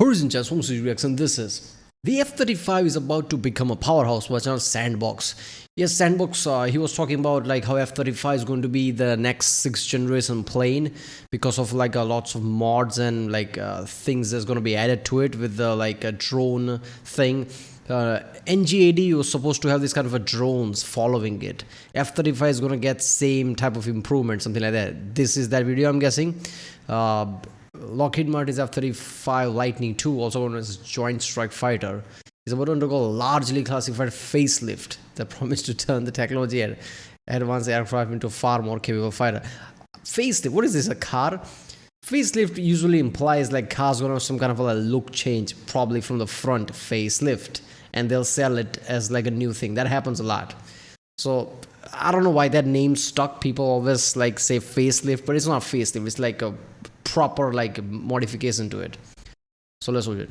Reaction. This is the F-35 is about to become a powerhouse. Watch out, Sandboxx. Yes, Sandboxx. He was talking about like how F-35 is going to be the next sixth generation plane because of like lots of mods and like things that's going to be added to it with the like a drone thing. NGAD was supposed to have this kind of a drones following it. F-35 is going to get same type of improvement, something like that. This is that video, I'm guessing. Lockheed Martin's F-35 Lightning II, also known as Joint Strike Fighter, is about to undergo a largely classified facelift that promised to turn the technology and advanced aircraft into a far more capable fighter. Facelift, what is this, a car? Facelift usually implies like cars gonna have some kind of a look change, probably from the front facelift, and they'll sell it as like a new thing. That happens a lot. So I don't know why that name stuck. People always like say facelift, but it's not facelift. It's like a proper like modification to it. So let's watch it.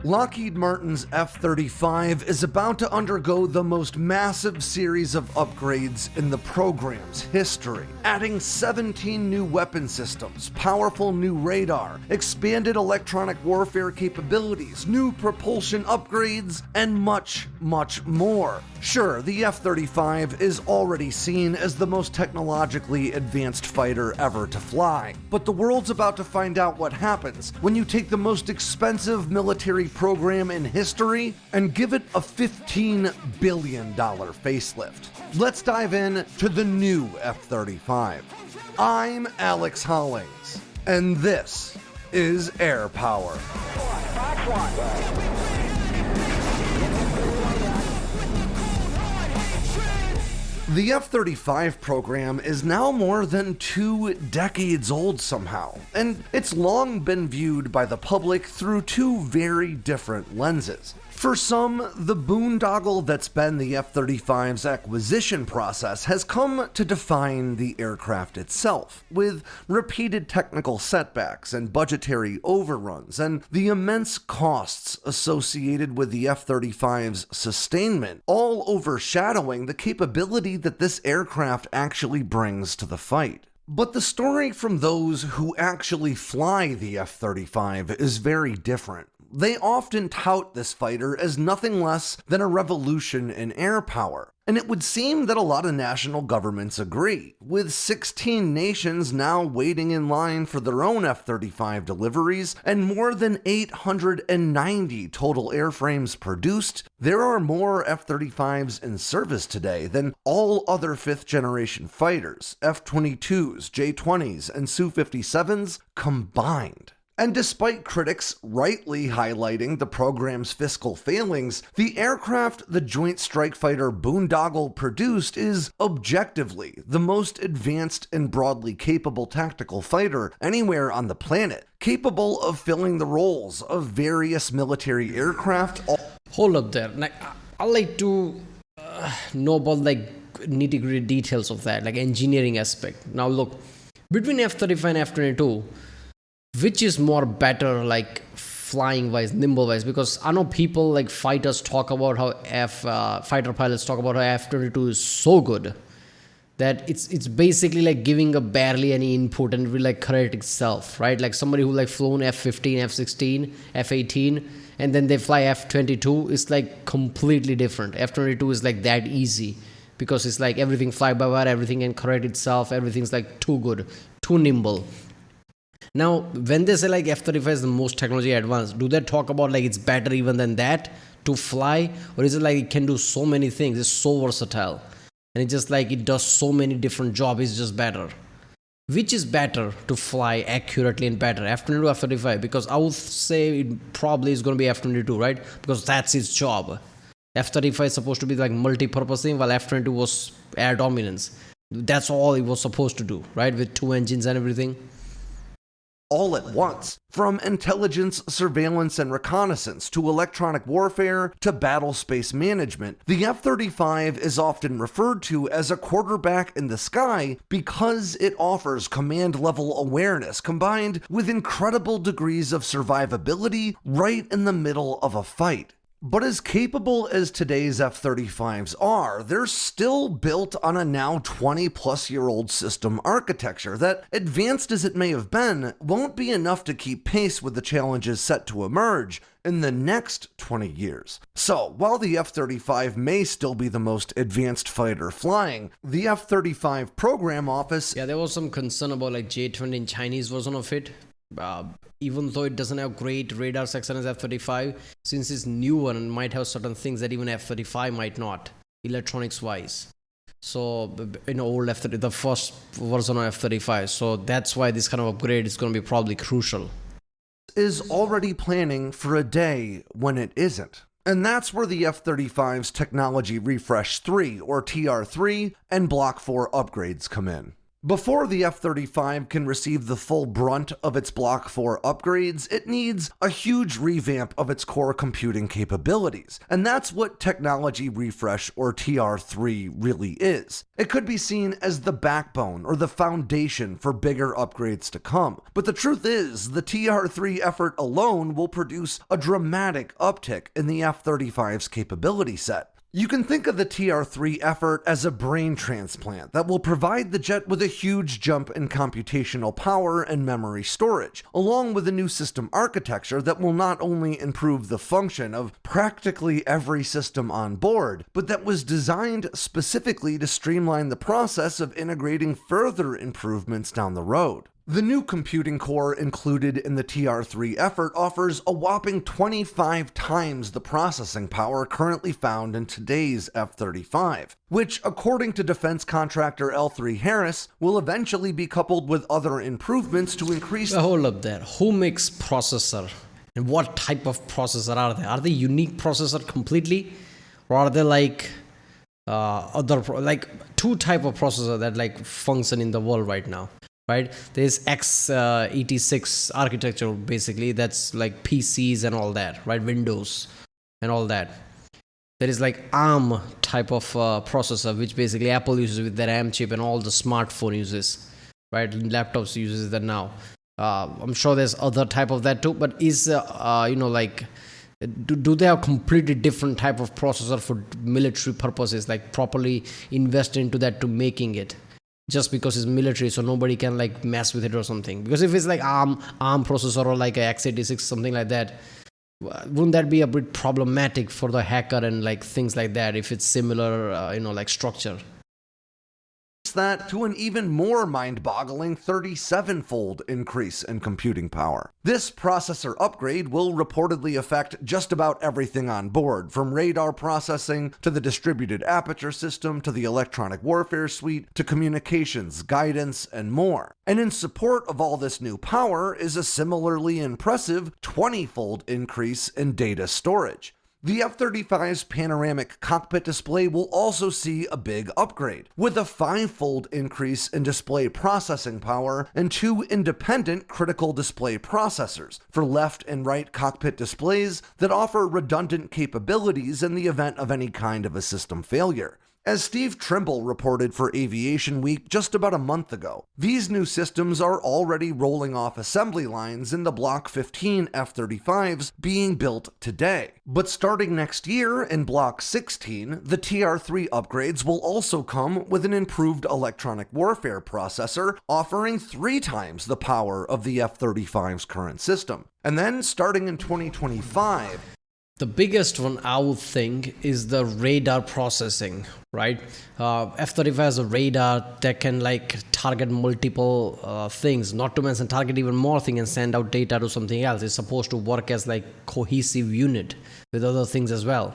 Lockheed Martin's F-35 is about to undergo the most massive series of upgrades in the program's history, adding 17 new weapon systems, powerful new radar, expanded electronic warfare capabilities, new propulsion upgrades, and much, much more. Sure, the F-35 is already seen as the most technologically advanced fighter ever to fly, but the world's about to find out what happens when you take the most expensive military program in history and give it a $15 billion facelift. Let's dive in to the new F-35. I'm Alex Hollings, and this is Air Power. The F-35 program is now more than 2 decades old somehow, and it's long been viewed by the public through two very different lenses. For some, the boondoggle that's been the F-35's acquisition process has come to define the aircraft itself, with repeated technical setbacks and budgetary overruns, and the immense costs associated with the F-35's sustainment, all overshadowing the capability that this aircraft actually brings to the fight. But the story from those who actually fly the F-35 is very different. They often tout this fighter as nothing less than a revolution in air power. And it would seem that a lot of national governments agree, with 16 nations now waiting in line for their own F-35 deliveries and more than 890 total airframes produced. There are more F-35s in service today than all other fifth-generation fighters, F-22s, J-20s, and Su-57s combined. And despite critics rightly highlighting the program's fiscal failings, the aircraft the Joint Strike Fighter boondoggle produced is objectively the most advanced and broadly capable tactical fighter anywhere on the planet, capable of filling the roles of various military aircraft. Hold up there. Like, I like to know about like nitty-gritty details of that, like engineering aspect. Now look, between F-35 and F-22, which is more better, like flying wise, nimble wise? Because I know people like fighters talk about how fighter pilots talk about how F-22 is so good that it's basically like giving a barely any input and it will like correct itself, right? Like somebody who like flown F-15, F-16, F-18, and then they fly F-22, it's like completely different. F-22 is like that easy because it's like everything fly by wire, everything can correct itself, everything's like too good, too nimble. Now, when they say like F-35 is the most technology advanced, do they talk about like it's better even than that to fly? Or is it like it can do so many things, it's so versatile, and it's just like it does so many different jobs, it's just better? Which is better to fly accurately and better, F-22 or F-35? Because I would say it probably is going to be F-22, right? Because that's its job. F-35 is supposed to be like multi-purpose thing, while F-22 was air dominance. That's all it was supposed to do, right? With 2 engines and everything. All at once, from intelligence, surveillance, and reconnaissance to electronic warfare to battle space management, the F-35 is often referred to as a quarterback in the sky because it offers command-level awareness combined with incredible degrees of survivability right in the middle of a fight. But as capable as today's F-35s are, they're still built on a now 20-plus-year-old system architecture that, advanced as it may have been, won't be enough to keep pace with the challenges set to emerge in the next 20 years. So, while the F-35 may still be the most advanced fighter flying, the F-35 program office... Yeah, there was some concern about like J-20 in Chinese version of it. Even though it doesn't have great radar section as F-35, since it's newer and might have certain things that even F-35 might not, electronics wise. So, old F-35, the first version of F-35. So that's why this kind of upgrade is going to be probably crucial. Is already planning for a day when it isn't. And that's where the F-35's Technology Refresh 3, or TR3, and Block 4 upgrades come in. Before the F-35 can receive the full brunt of its Block 4 upgrades, it needs a huge revamp of its core computing capabilities, and that's what Technology Refresh, or TR3, really is. It could be seen as the backbone or the foundation for bigger upgrades to come, but the truth is, the TR3 effort alone will produce a dramatic uptick in the F-35's capability set. You can think of the TR3 effort as a brain transplant that will provide the jet with a huge jump in computational power and memory storage, along with a new system architecture that will not only improve the function of practically every system on board, but that was designed specifically to streamline the process of integrating further improvements down the road. The new computing core included in the TR3 effort offers a whopping 25 times the processing power currently found in today's F-35, which, according to defense contractor L3Harris, will eventually be coupled with other improvements to increase... Hold up there. Who makes processor? And what type of processor are they? Are they unique processor completely? Or are they like two type of processor that like function in the world right now? Right, there's x86 architecture, basically that's like PCs and all that, right, Windows and all that. There is like ARM type of processor, which basically Apple uses with their ARM chip, and all the smartphone uses, right, laptops uses that now. I'm sure there's other type of that too, but is do they have completely different type of processor for military purposes, like properly invest into that to making it? Just because it's military, so nobody can like mess with it or something. Because if it's like ARM processor or like a x86, something like that, wouldn't that be a bit problematic for the hacker and like things like that if it's similar, like structure? That to an even more mind-boggling 37-fold increase in computing power. This processor upgrade will reportedly affect just about everything on board, from radar processing to the distributed aperture system to the electronic warfare suite to communications, guidance, and more. And in support of all this new power is a similarly impressive 20-fold increase in data storage. The F-35's panoramic cockpit display will also see a big upgrade, with a 5-fold increase in display processing power and 2 independent critical display processors for left and right cockpit displays that offer redundant capabilities in the event of any kind of a system failure. As Steve Trimble reported for Aviation Week just about a month ago, these new systems are already rolling off assembly lines in the Block 15 F-35s being built today. But starting next year in Block 16, the TR3 upgrades will also come with an improved electronic warfare processor, offering 3 times the power of the F-35's current system. And then, starting in 2025, the biggest one, I would think, is the radar processing, right? F-35 has a radar that can like target multiple things, not to mention target even more things and send out data to something else. It's supposed to work as like cohesive unit with other things as well.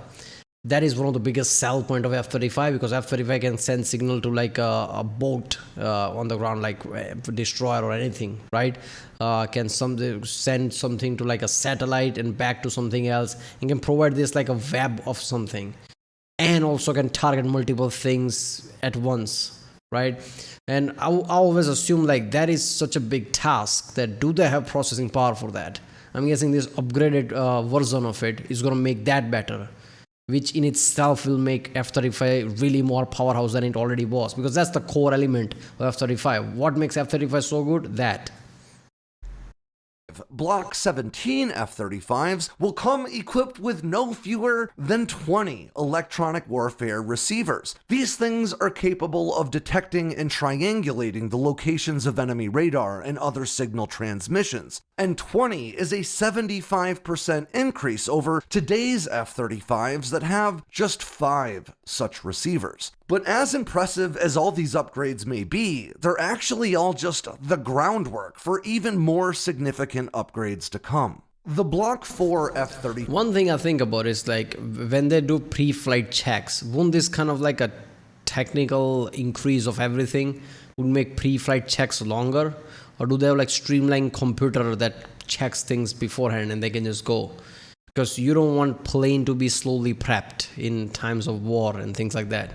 That is one of the biggest sell point of F-35, because F-35 can send signal to like a boat on the ground, like a destroyer or anything, right? Can send something to like a satellite and back to something else, and can provide this like a web of something, and also can target multiple things at once, right? And I always assume like that is such a big task that do they have processing power for that? I'm guessing this upgraded version of it is going to make that better, which in itself will make F-35 really more powerhouse than it already was, because that's the core element of F-35. What makes F-35 so good? That. Block 17 F-35s will come equipped with no fewer than 20 electronic warfare receivers. These things are capable of detecting and triangulating the locations of enemy radar and other signal transmissions, and 20 is a 75% increase over today's F-35s that have just 5 such receivers. But as impressive as all these upgrades may be, they're actually all just the groundwork for even more significant upgrades to come. The Block 4 F-35... One thing I think about is like when they do pre-flight checks, won't this kind of like a technical increase of everything would make pre-flight checks longer? Or do they have like streamlined computer that checks things beforehand and they can just go? Because you don't want plane to be slowly prepped in times of war and things like that.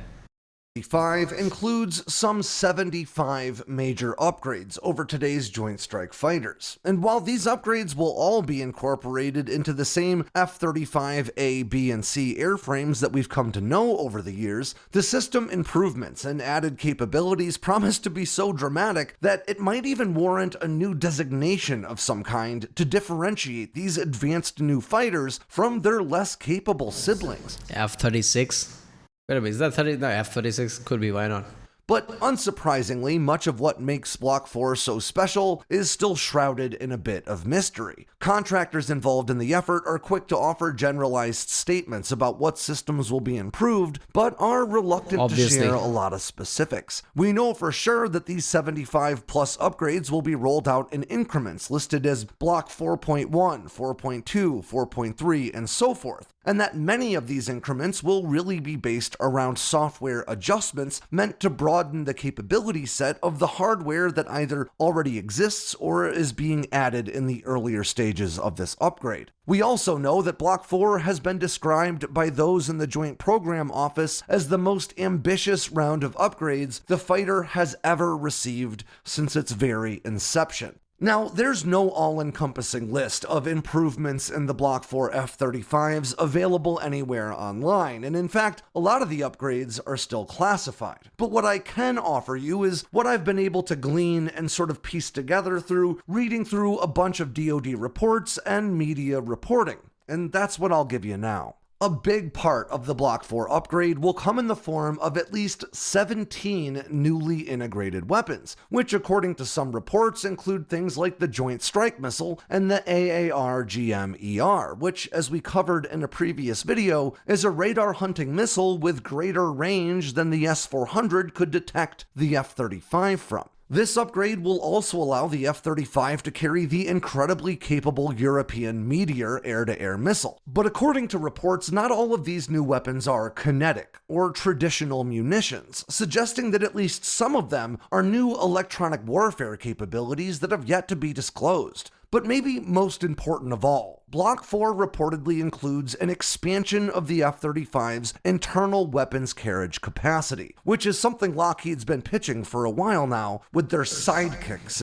5 includes some 75 major upgrades over today's Joint Strike Fighters. And while these upgrades will all be incorporated into the same F-35A, B, and C airframes that we've come to know over the years, the system improvements and added capabilities promise to be so dramatic that it might even warrant a new designation of some kind to differentiate these advanced new fighters from their less capable siblings. F-36? Wait a minute, is that 30? No, F-36 could be, why not? But unsurprisingly, much of what makes Block 4 so special is still shrouded in a bit of mystery. Contractors involved in the effort are quick to offer generalized statements about what systems will be improved, but are reluctant to share a lot of specifics. We know for sure that these 75 plus upgrades will be rolled out in increments listed as Block 4.1, 4.2, 4.3, and so forth, and that many of these increments will really be based around software adjustments meant to broaden the capability set of the hardware that either already exists or is being added in the earlier stages of this upgrade. We also know that Block 4 has been described by those in the Joint Program Office as the most ambitious round of upgrades the fighter has ever received since its very inception. Now, there's no all-encompassing list of improvements in the Block 4 F-35s available anywhere online, and in fact, a lot of the upgrades are still classified. But what I can offer you is what I've been able to glean and sort of piece together through reading through a bunch of DoD reports and media reporting, and that's what I'll give you now. A big part of the Block 4 upgrade will come in the form of at least 17 newly integrated weapons, which according to some reports include things like the Joint Strike Missile and the AAR-GM-ER, which, as we covered in a previous video, is a radar hunting missile with greater range than the S-400 could detect the F-35 from. This upgrade will also allow the F-35 to carry the incredibly capable European Meteor air-to-air missile. But according to reports, not all of these new weapons are kinetic or traditional munitions, suggesting that at least some of them are new electronic warfare capabilities that have yet to be disclosed. But maybe most important of all, Block 4 reportedly includes an expansion of the F-35's internal weapons carriage capacity, which is something Lockheed's been pitching for a while now with their sidekicks.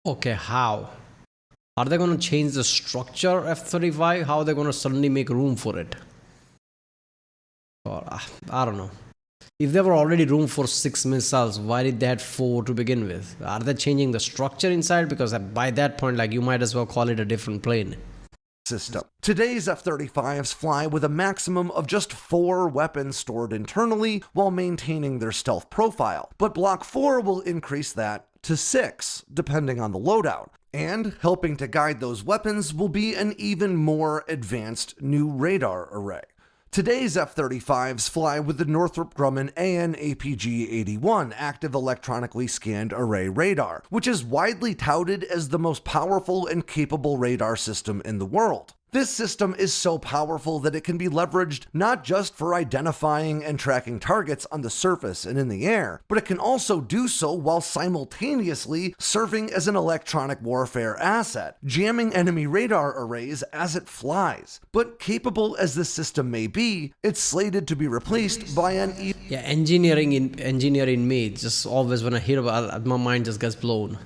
Okay, how? Are they going to change the structure F-35? How are they going to suddenly make room for it? Or, I don't know. If there were already room for 6 missiles, why did they have 4 to begin with? Are they changing the structure inside? Because by that point, like, you might as well call it a different plane. System. Today's F-35s fly with a maximum of just 4 weapons stored internally while maintaining their stealth profile, but Block 4 will increase that to 6, depending on the loadout. And helping to guide those weapons will be an even more advanced new radar array. Today's F-35s fly with the Northrop Grumman AN/APG-81 active electronically scanned array radar, which is widely touted as the most powerful and capable radar system in the world. This system is so powerful that it can be leveraged not just for identifying and tracking targets on the surface and in the air, but it can also do so while simultaneously serving as an electronic warfare asset, jamming enemy radar arrays as it flies. But capable as this system may be, it's slated to be replaced by an engineer in me, just always when I hear about it, my mind just gets blown.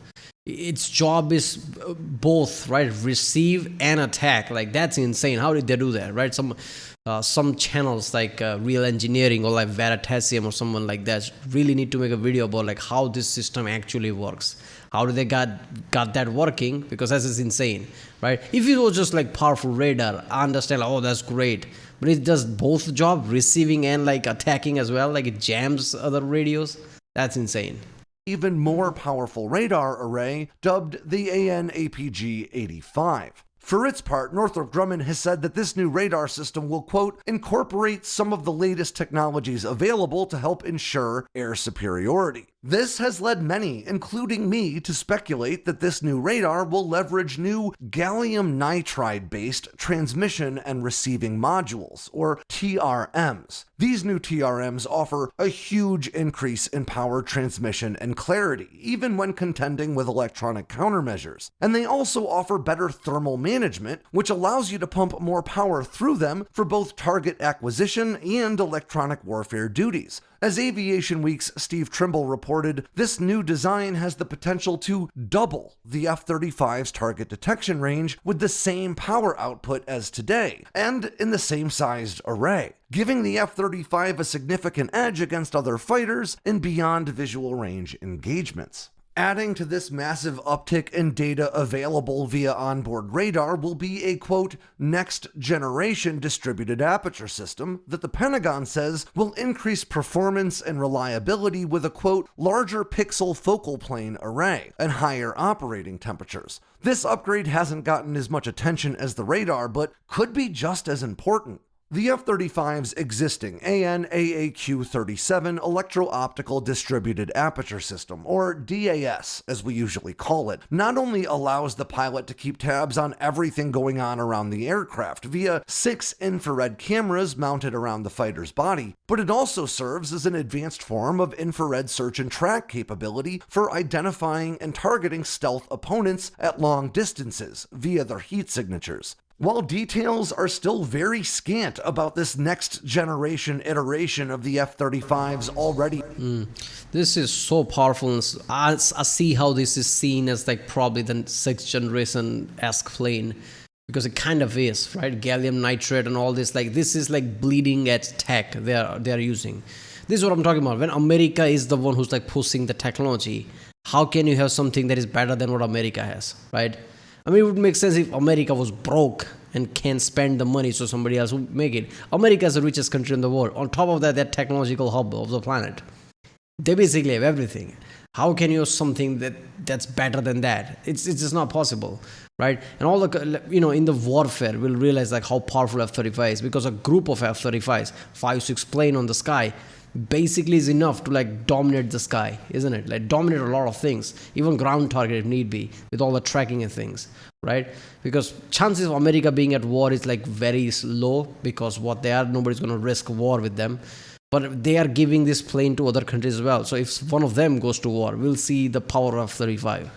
its job is both, right, receive and attack. Like that's insane. How did they do that, right? Some channels like Real Engineering or like Veritasium or someone like that really need to make a video about like how this system actually works. How do they got that working? Because this is insane, right? If it was just like powerful radar, I understand, like, oh, that's great. But it does both job, receiving and like attacking as well. Like it jams other radios. That's insane. Even more powerful radar array dubbed the AN/APG-85. For its part, Northrop Grumman has said that this new radar system will, quote, incorporate some of the latest technologies available to help ensure air superiority. This has led many, including me, to speculate that this new radar will leverage new gallium nitride-based transmission and receiving modules, or TRMs. These new TRMs offer a huge increase in power transmission and clarity, even when contending with electronic countermeasures. And they also offer better thermal management, which allows you to pump more power through them for both target acquisition and electronic warfare duties. As Aviation Week's Steve Trimble reported, this new design has the potential to double the F-35's target detection range with the same power output as today, and in the same sized array, giving the F-35 a significant edge against other fighters in beyond visual range engagements. Adding to this massive uptick in data available via onboard radar will be a, quote, next-generation distributed aperture system that the Pentagon says will increase performance and reliability with a, quote, larger pixel focal plane array and higher operating temperatures. This upgrade hasn't gotten as much attention as the radar, but could be just as important. The F-35's existing AN/AAQ-37 Electro-Optical Distributed Aperture System, or DAS as we usually call it, not only allows the pilot to keep tabs on everything going on around the aircraft via 6 infrared cameras mounted around the fighter's body, but it also serves as an advanced form of infrared search and track capability for identifying and targeting stealth opponents at long distances via their heat signatures. While details are still very scant about this next generation iteration of the F-35's already... This is so powerful. I see how this is seen as like probably the 6th generation-esque plane, because it kind of is, right? Gallium nitride and all this, like this is like bleeding edge tech they're using. This is what I'm talking about. When America is the one who's like pushing the technology, how can you have something that is better than what America has, right? I mean, it would make sense if America was broke and can't spend the money so somebody else would make it. America is the richest country in the world. On top of that, they're technological hub of the planet. They basically have everything. How can you have something that's better than that? It's just not possible, right? And all the, in the warfare, we'll realize like how powerful F-35 is, because a group of F-35s, 5-6 plane on the sky, basically is enough to like dominate the sky, isn't it? Like dominate a lot of things, even ground target if need be, with all the tracking and things, right? Because chances of America being at war is like very low, because what they are, nobody's going to risk war with them. But they are giving this plane to other countries as well. So if one of them goes to war, we'll see the power of F-35.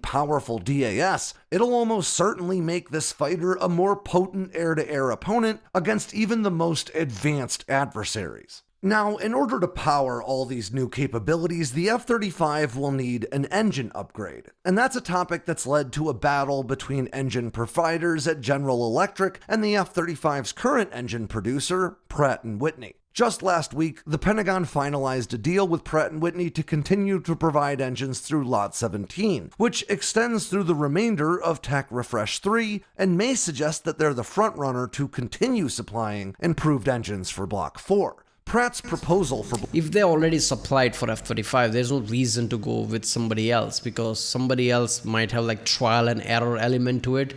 Powerful DAS, it'll almost certainly make this fighter a more potent air-to-air opponent against even the most advanced adversaries. Now, in order to power all these new capabilities, the F-35 will need an engine upgrade. And that's a topic that's led to a battle between engine providers at General Electric and the F-35's current engine producer, Pratt & Whitney. Just last week, the Pentagon finalized a deal with Pratt & Whitney to continue to provide engines through Lot 17, which extends through the remainder of Tech Refresh 3 and may suggest that they're the frontrunner to continue supplying improved engines for Block 4. Pratt's proposal for... If they already supplied for F-35, there's no reason to go with somebody else, because somebody else might have like trial and error element to it,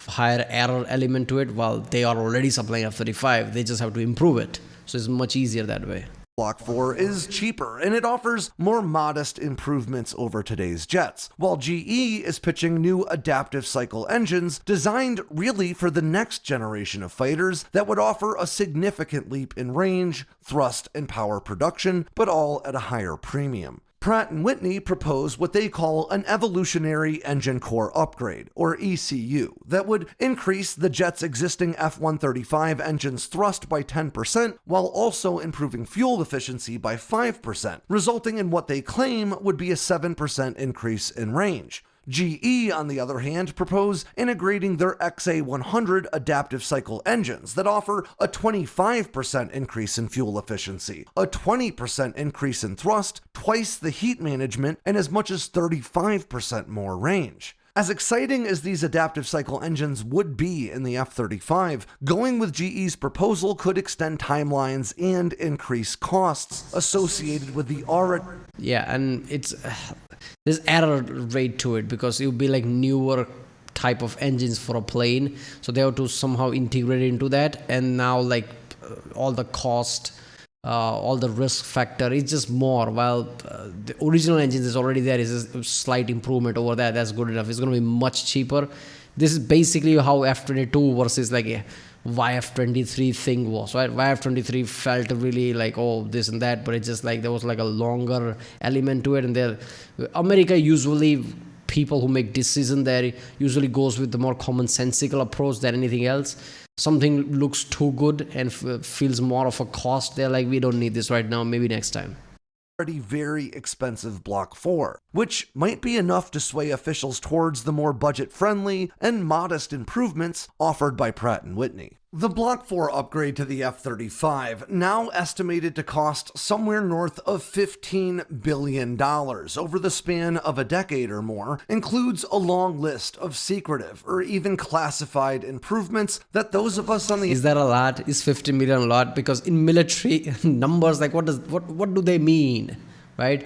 higher error element to it, while they are already supplying F-35. They just have to improve it. So it's much easier that way. Block 4 is cheaper, and it offers more modest improvements over today's jets, while GE is pitching new adaptive cycle engines designed really for the next generation of fighters that would offer a significant leap in range, thrust, and power production, but all at a higher premium. Pratt & Whitney proposed what they call an evolutionary engine core upgrade, or ECU, that would increase the jet's existing F-135 engine's thrust by 10% while also improving fuel efficiency by 5%, resulting in what they claim would be a 7% increase in range. GE, on the other hand, propose integrating their XA100 adaptive cycle engines that offer a 25% increase in fuel efficiency, a 20% increase in thrust, twice the heat management, and as much as 35% more range. As exciting as these adaptive cycle engines would be in the F-35, going with GE's proposal could extend timelines and increase costs associated with the already... Yeah, and there's error rate to it because it would be like newer type of engines for a plane, so they have to somehow integrate into that, and now like all the cost, all the risk factor is just more, while the original engines is already there. Is a slight improvement over that. That's good enough. It's going to be much cheaper. This is basically how F-22 versus like a YF-23 thing was, right? YF-23 felt really like, oh, this and that, but it's just like there was like a longer element to it. And there, America usually, people who make decision there usually goes with the more commonsensical approach than anything else. Something looks too good and feels more of a cost. They're like, we don't need this right now, maybe next time. Already very expensive Block 4, which might be enough to sway officials towards the more budget-friendly and modest improvements offered by Pratt & Whitney. The Block 4 upgrade to the F-35, now estimated to cost somewhere north of $15 billion over the span of a decade or more, includes a long list of secretive or even classified improvements that those of us on the... Is that a lot? Is 50 million a lot? Because in military numbers, like what do they mean, right?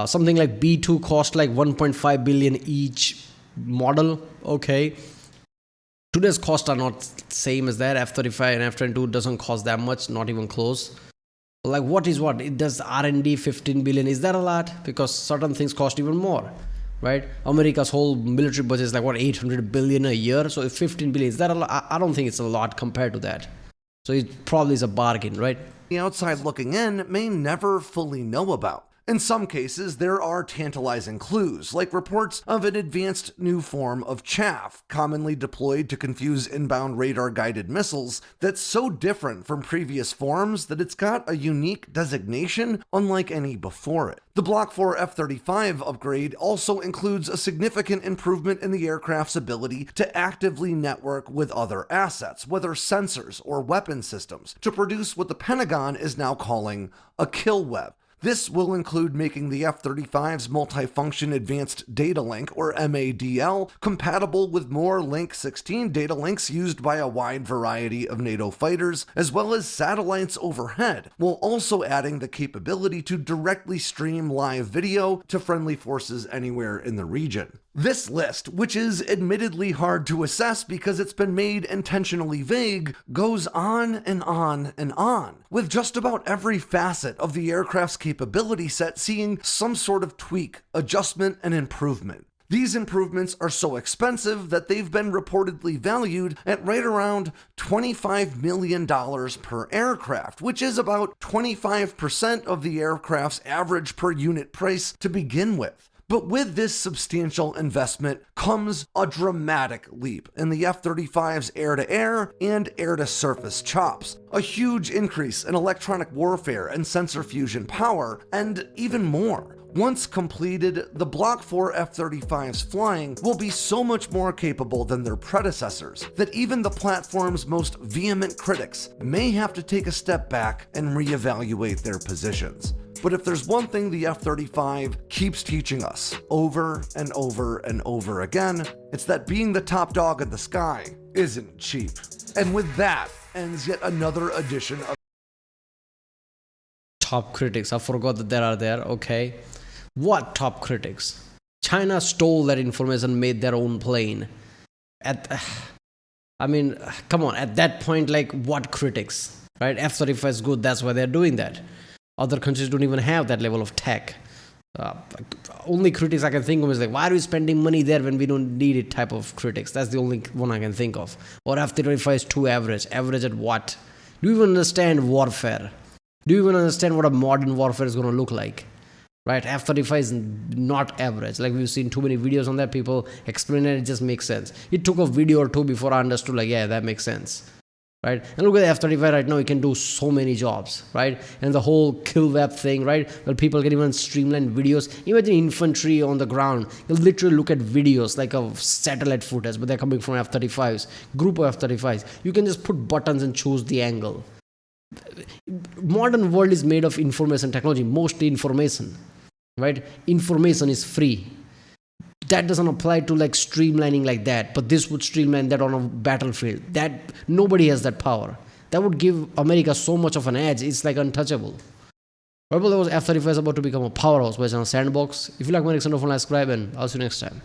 Something like B-2 cost like 1.5 billion each model, okay. Today's costs are not same as that. F-35 and F-22 doesn't cost that much, not even close. Like what is what? It does R&D 15 billion. Is that a lot? Because certain things cost even more, right? America's whole military budget is like what, 800 billion a year. So if 15 billion, is that a lot? I don't think it's a lot compared to that. So it probably is a bargain, right? The outside looking in may never fully know about. In some cases, there are tantalizing clues, like reports of an advanced new form of chaff, commonly deployed to confuse inbound radar-guided missiles, that's so different from previous forms that it's got a unique designation unlike any before it. The Block 4 F-35 upgrade also includes a significant improvement in the aircraft's ability to actively network with other assets, whether sensors or weapon systems, to produce what the Pentagon is now calling a kill web. This will include making the F-35's Multifunction Advanced Data Link, or MADL, compatible with more Link 16 data links used by a wide variety of NATO fighters, as well as satellites overhead, while also adding the capability to directly stream live video to friendly forces anywhere in the region. This list, which is admittedly hard to assess because it's been made intentionally vague, goes on and on and on, with just about every facet of the aircraft's capability set seeing some sort of tweak, adjustment, and improvement. These improvements are so expensive that they've been reportedly valued at right around $25 million per aircraft, which is about 25% of the aircraft's average per unit price to begin with. But with this substantial investment comes a dramatic leap in the F-35's air-to-air and air-to-surface chops, a huge increase in electronic warfare and sensor fusion power, and even more. Once completed, the Block 4 F-35's flying will be so much more capable than their predecessors that even the platform's most vehement critics may have to take a step back and reevaluate their positions. But if there's one thing the F-35 keeps teaching us over and over and over again, it's that being the top dog in the sky isn't cheap. And with that ends yet another edition of Top critics. I forgot that there are there, okay. What top critics? China stole that information, made their own plane. I mean, come on, at that point, like what critics, right? F-35 is good, that's why they're doing that. Other countries don't even have that level of tech. Only critics I can think of is like, why are we spending money there when we don't need it type of critics? That's the only one I can think of. Or F-35 is too average. Average at what? Do you even understand warfare? Do you even understand what a modern warfare is going to look like? right? F-35 is not average. Like we've seen too many videos on that, people explain it, it just makes sense. It took a video or two before I understood, like, yeah, that makes sense, right? And look at the F-35 right now, it can do so many jobs, right? And the whole kill web thing, right? Well, people can even streamline videos. Imagine infantry on the ground. You literally look at videos like a satellite footage, but they're coming from F-35s, group of F-35s. You can just put buttons and choose the angle. Modern world is made of information technology, mostly information, right? Information is free. That doesn't apply to like streamlining like that, but this would streamline that on a battlefield. That nobody has that power. That would give America so much of an edge. It's like untouchable. Well, that was F-35 is about to become a powerhouse based on Sandboxx. If you like my next one, subscribe, and I'll see you next time.